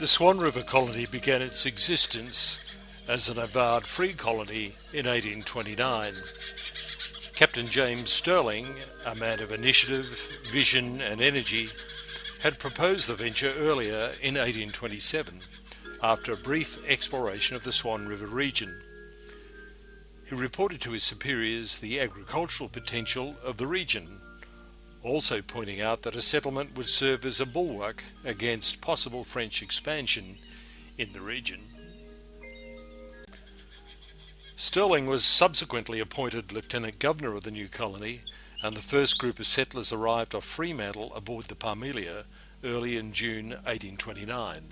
The Swan River colony began its existence as an Avard free colony in 1829. Captain James Stirling, a man of initiative, vision and energy, had proposed the venture earlier in 1827, after a brief exploration of the Swan River region. He reported to his superiors the agricultural potential of the region, also pointing out that a settlement would serve as a bulwark against possible French expansion in the region. Stirling was subsequently appointed Lieutenant Governor of the new colony, and the first group of settlers arrived off Fremantle aboard the Parmelia early in June 1829.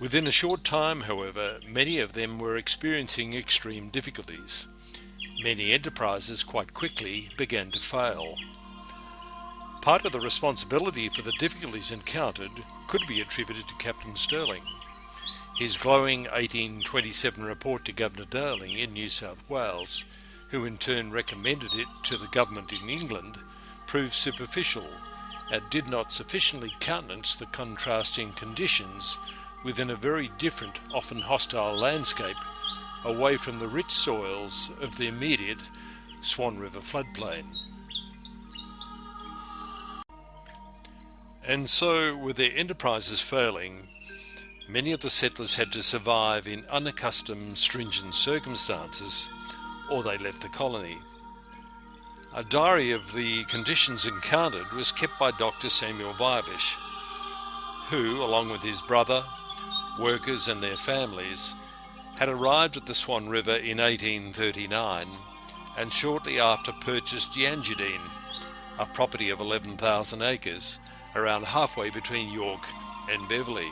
Within a short time, however, many of them were experiencing extreme difficulties. Many enterprises quite quickly began to fail. Part of the responsibility for the difficulties encountered could be attributed to Captain Stirling. His glowing 1827 report to Governor Darling in New South Wales, who in turn recommended it to the government in England, proved superficial and did not sufficiently countenance the contrasting conditions within a very different, often hostile landscape away from the rich soils of the immediate Swan River floodplain. And so, with their enterprises failing, many of the settlers had to survive in unaccustomed, stringent circumstances, or they left the colony. A diary of the conditions encountered was kept by Dr. Samuel Vivish, who, along with his brother, workers and their families, had arrived at the Swan River in 1839 and shortly after purchased Yangeddine, a property of 11,000 acres, around halfway between York and Beverley.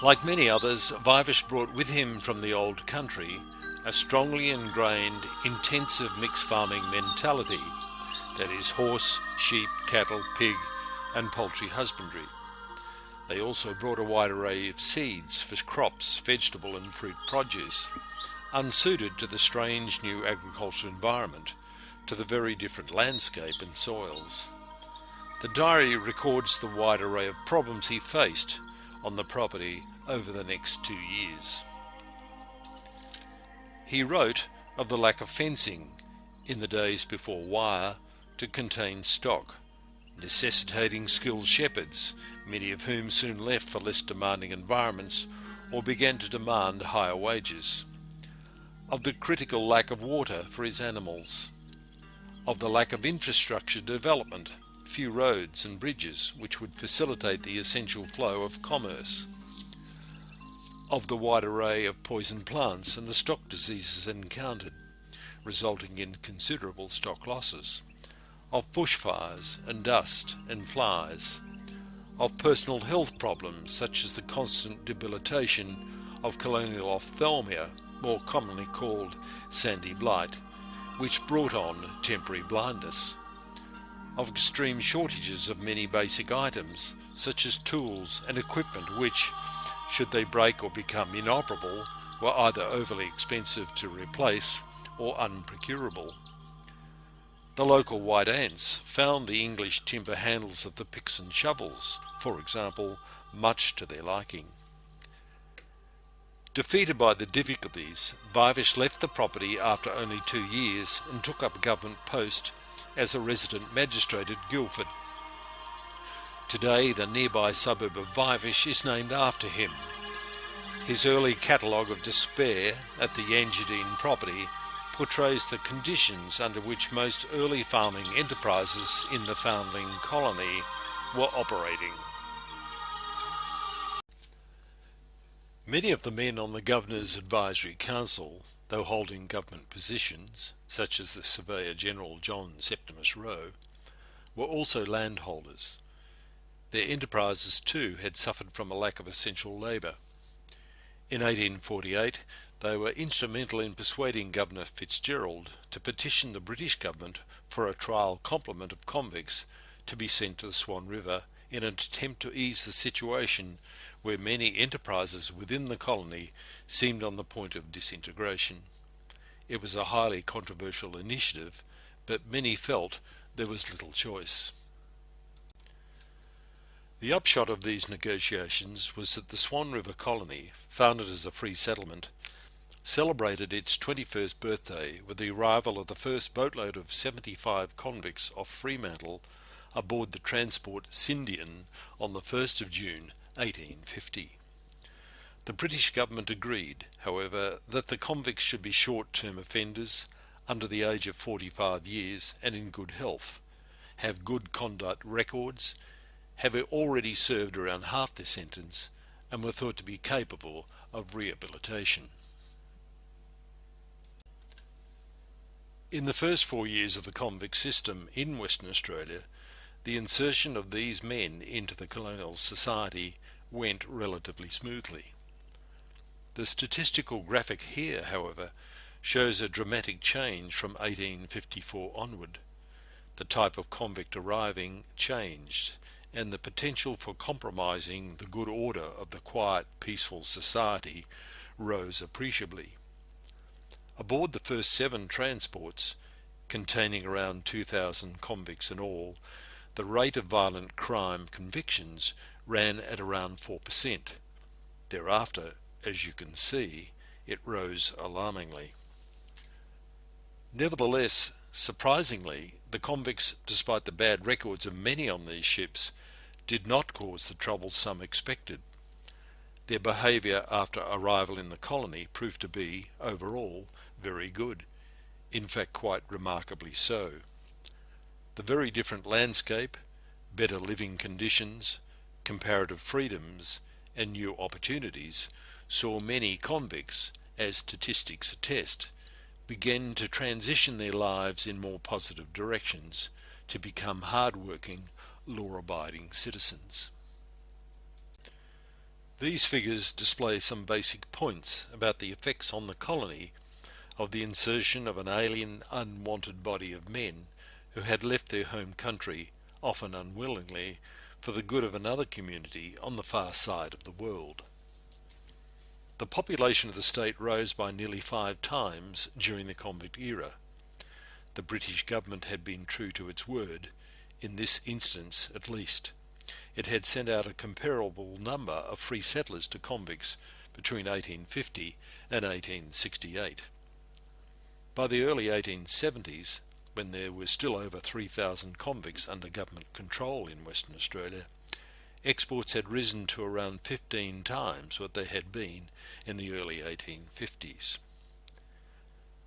Like many others, Vivish brought with him from the old country a strongly ingrained, intensive mixed farming mentality, that is, horse, sheep, cattle, pig and poultry husbandry. They also brought a wide array of seeds for crops, vegetable and fruit produce, unsuited to the strange new agricultural environment, to the very different landscape and soils. The diary records the wide array of problems he faced on the property over the next 2 years. He wrote of the lack of fencing in the days before wire to contain stock, necessitating skilled shepherds, many of whom soon left for less demanding environments or began to demand higher wages. Of the critical lack of water for his animals. Of the lack of infrastructure development, few roads and bridges which would facilitate the essential flow of commerce. Of the wide array of poison plants and the stock diseases encountered, resulting in considerable stock losses. Of bushfires and dust and flies. Of personal health problems such as the constant debilitation of colonial ophthalmia, more commonly called sandy blight, which brought on temporary blindness. Of extreme shortages of many basic items, such as tools and equipment which, should they break or become inoperable, were either overly expensive to replace or unprocurable. The local white ants found the English timber handles of the picks and shovels, for example, much to their liking. Defeated by the difficulties, Vivish left the property after only 2 years and took up a government post as a resident magistrate at Guildford. Today, the nearby suburb of Vivish is named after him. His early catalogue of despair at the Yangeddine property portrays the conditions under which most early farming enterprises in the foundling colony were operating. Many of the men on the Governor's Advisory Council, though holding government positions, such as the Surveyor-General John Septimus Roe, were also landholders. Their enterprises too had suffered from a lack of essential labour. In 1848 they were instrumental in persuading Governor Fitzgerald to petition the British government for a trial complement of convicts to be sent to the Swan River in an attempt to ease the situation where many enterprises within the colony seemed on the point of disintegration. It was a highly controversial initiative, but many felt there was little choice. The upshot of these negotiations was that the Swan River Colony, founded as a free settlement, celebrated its 21st birthday with the arrival of the first boatload of 75 convicts off Fremantle aboard the transport Scindian on the 1st of June 1850. The British government agreed, however, that the convicts should be short-term offenders, under the age of 45 years and in good health, have good conduct records, have already served around half their sentence, and were thought to be capable of rehabilitation. In the first 4 years of the convict system in Western Australia, the insertion of these men into the colonial society went relatively smoothly. The statistical graphic here, however, shows a dramatic change from 1854 onward. The type of convict arriving changed, and the potential for compromising the good order of the quiet, peaceful society rose appreciably. Aboard the first 7 transports, containing around 2,000 convicts in all, the rate of violent crime convictions ran at around 4%. Thereafter, as you can see, it rose alarmingly. Nevertheless, surprisingly, the convicts, despite the bad records of many on these ships, did not cause the trouble some expected. Their behaviour after arrival in the colony proved to be, overall, very good, in fact quite remarkably so. The very different landscape, better living conditions, comparative freedoms, and new opportunities saw many convicts, as statistics attest, begin to transition their lives in more positive directions to become hard-working, law-abiding citizens. These figures display some basic points about the effects on the colony of the insertion of an alien, unwanted body of men who had left their home country, often unwillingly, for the good of another community on the far side of the world. The population of the state rose by nearly 5 times during the convict era. The British government had been true to its word, in this instance at least. It had sent out a comparable number of free settlers to convicts between 1850 and 1868. By the early 1870s, when there were still over 3,000 convicts under government control in Western Australia, exports had risen to around 15 times what they had been in the early 1850s.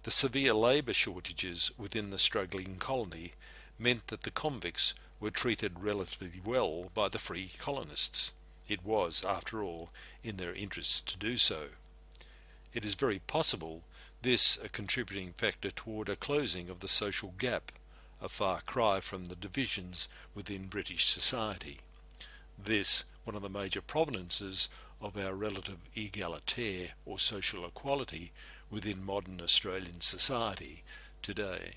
The severe labour shortages within the struggling colony meant that the convicts were treated relatively well by the free colonists. It was, after all, in their interests to do so. It is very possible this a contributing factor toward a closing of the social gap, a far cry from the divisions within British society. This, one of the major provenances of our relative egalitaire or social equality within modern Australian society today.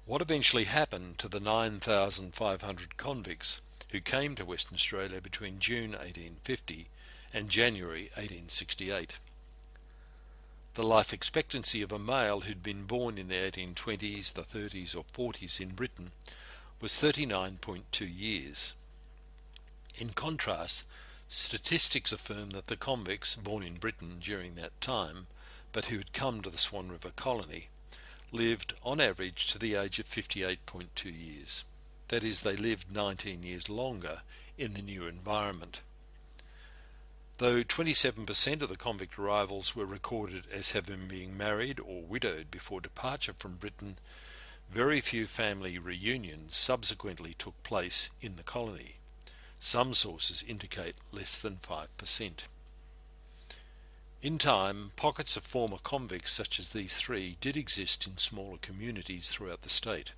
What eventually happened to the 9,500 convicts who came to Western Australia between June 1850 and January 1868? The life expectancy of a male who'd been born in the 1820s, the 30s or 40s in Britain was 39.2 years. In contrast, statistics affirm that the convicts born in Britain during that time, but who had come to the Swan River Colony, lived on average to the age of 58.2 years. That is, they lived 19 years longer in the new environment. Though 27% of the convict arrivals were recorded as having been married or widowed before departure from Britain, very few family reunions subsequently took place in the colony. Some sources indicate less than 5%. In time, pockets of former convicts such as these 3 did exist in smaller communities throughout the state,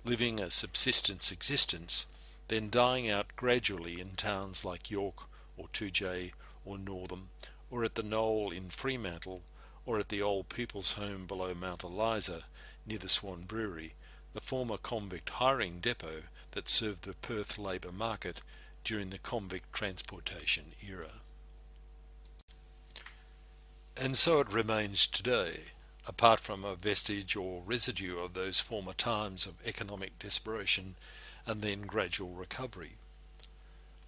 living a subsistence existence, then dying out gradually in towns like York or 2J or Northam, or at the Knoll in Fremantle, or at the old People's Home below Mount Eliza near the Swan Brewery, the former convict hiring depot that served the Perth labour market during the convict transportation era. And so it remains today, apart from a vestige or residue of those former times of economic desperation and then gradual recovery.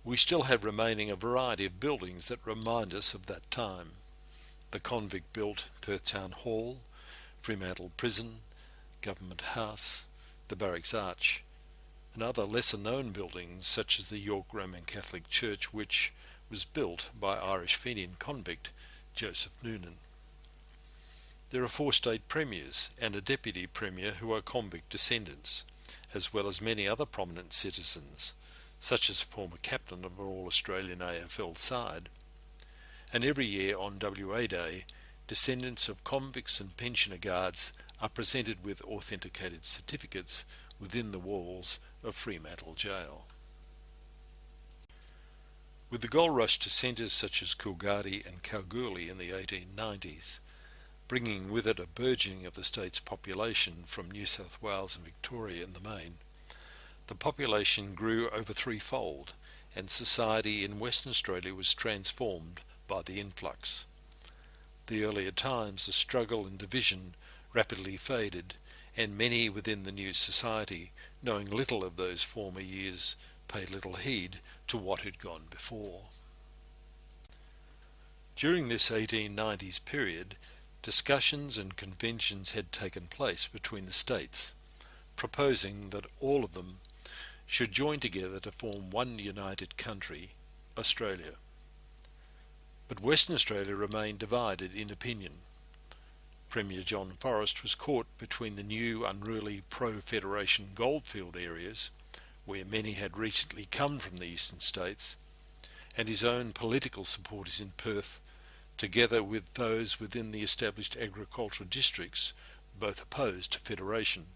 We still have remaining a variety of buildings that remind us of that time. The convict-built Perth Town Hall, Fremantle Prison, Government House, the Barracks Arch, and other lesser-known buildings such as the York Roman Catholic Church, which was built by Irish Fenian convict Joseph Noonan. There are 4 state premiers and a deputy premier who are convict descendants, as well as many other prominent citizens, such as former captain of an All-Australian AFL side. And every year on WA Day, descendants of convicts and pensioner guards are presented with authenticated certificates within the walls of Fremantle Jail. With the gold rush to centres such as Coolgardie and Kalgoorlie in the 1890s, bringing with it a burgeoning of the state's population from New South Wales and Victoria in the main, the population grew over threefold, and society in Western Australia was transformed by the influx. The earlier times of struggle and division rapidly faded, and many within the new society, knowing little of those former years, paid little heed to what had gone before. During this 1890s period, discussions and conventions had taken place between the states, proposing that all of them should join together to form one united country, Australia. But Western Australia remained divided in opinion. Premier John Forrest was caught between the new unruly pro-Federation goldfield areas, where many had recently come from the eastern states, and his own political supporters in Perth, together with those within the established agricultural districts, both opposed to Federation.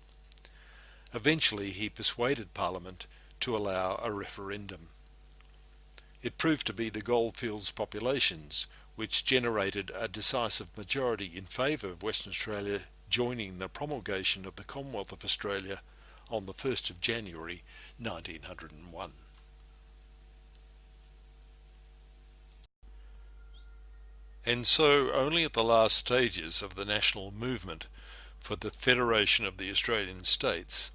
Eventually he persuaded Parliament to allow a referendum. It proved to be the goldfields populations which generated a decisive majority in favour of Western Australia joining the promulgation of the Commonwealth of Australia on the 1st of January 1901. And so only at the last stages of the national movement for the Federation of the Australian States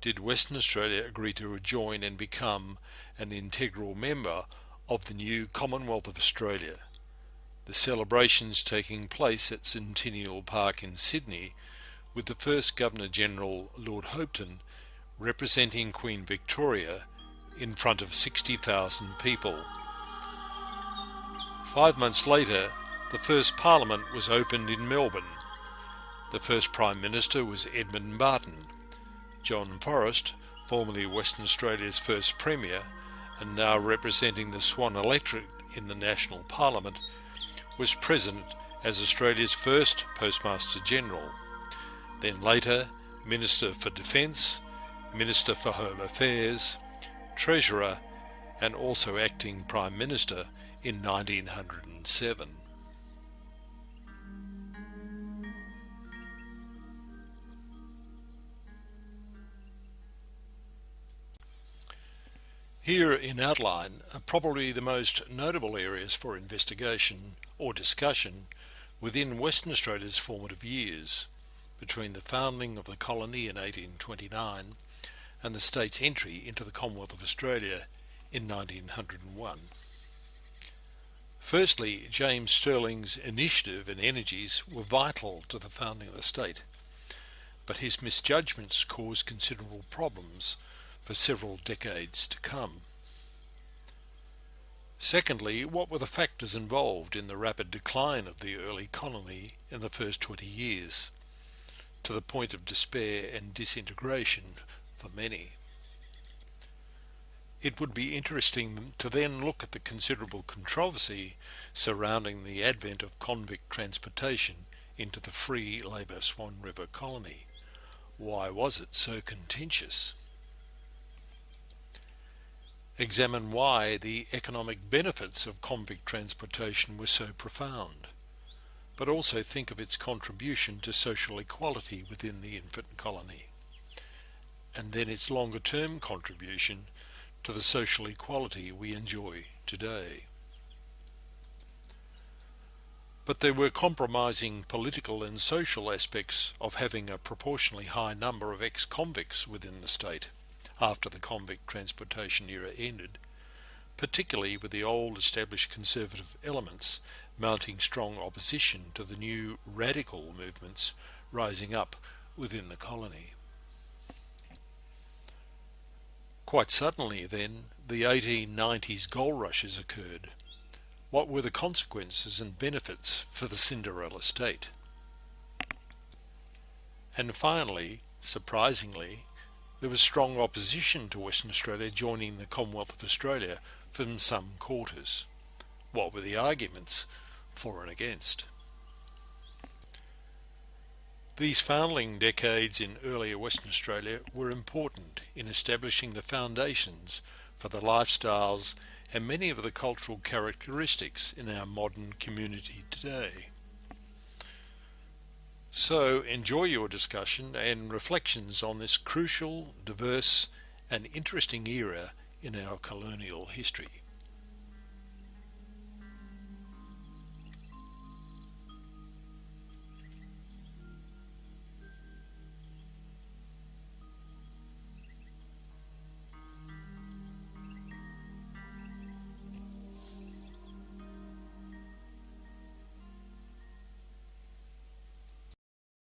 did Western Australia agree to join and become an integral member of the new Commonwealth of Australia, the celebrations taking place at Centennial Park in Sydney, with the first Governor-General Lord Hopetoun representing Queen Victoria in front of 60,000 people. 5 months later, the first Parliament was opened in Melbourne. The first Prime Minister was Edmund Barton. John Forrest, formerly Western Australia's first Premier, and now representing the Swan electorate in the National Parliament, was present as Australia's first Postmaster General, then later Minister for Defence, Minister for Home Affairs, Treasurer, and also acting Prime Minister in 1907. Here in outline are probably the most notable areas for investigation or discussion within Western Australia's formative years, between the founding of the colony in 1829 and the state's entry into the Commonwealth of Australia in 1901. Firstly, James Stirling's initiative and energies were vital to the founding of the state, but his misjudgments caused considerable problems for several decades to come. Secondly, what were the factors involved in the rapid decline of the early colony in the first 20 years, to the point of despair and disintegration for many? It would be interesting to then look at the considerable controversy surrounding the advent of convict transportation into the free Labor Swan River colony. Why was it so contentious? Examine why the economic benefits of convict transportation were so profound, but also think of its contribution to social equality within the infant colony, and then its longer-term contribution to the social equality we enjoy today. But there were compromising political and social aspects of having a proportionally high number of ex-convicts within the state. after the convict transportation era ended, particularly with the old established conservative elements mounting strong opposition to the new radical movements rising up within the colony. Quite suddenly then, the 1890s gold rushes occurred. What were the consequences and benefits for the Cinderella state? And finally, surprisingly, there was strong opposition to Western Australia joining the Commonwealth of Australia from some quarters. What were the arguments for and against? These founding decades in earlier Western Australia were important in establishing the foundations for the lifestyles and many of the cultural characteristics in our modern community today. So enjoy your discussion and reflections on this crucial, diverse and interesting era in our colonial history.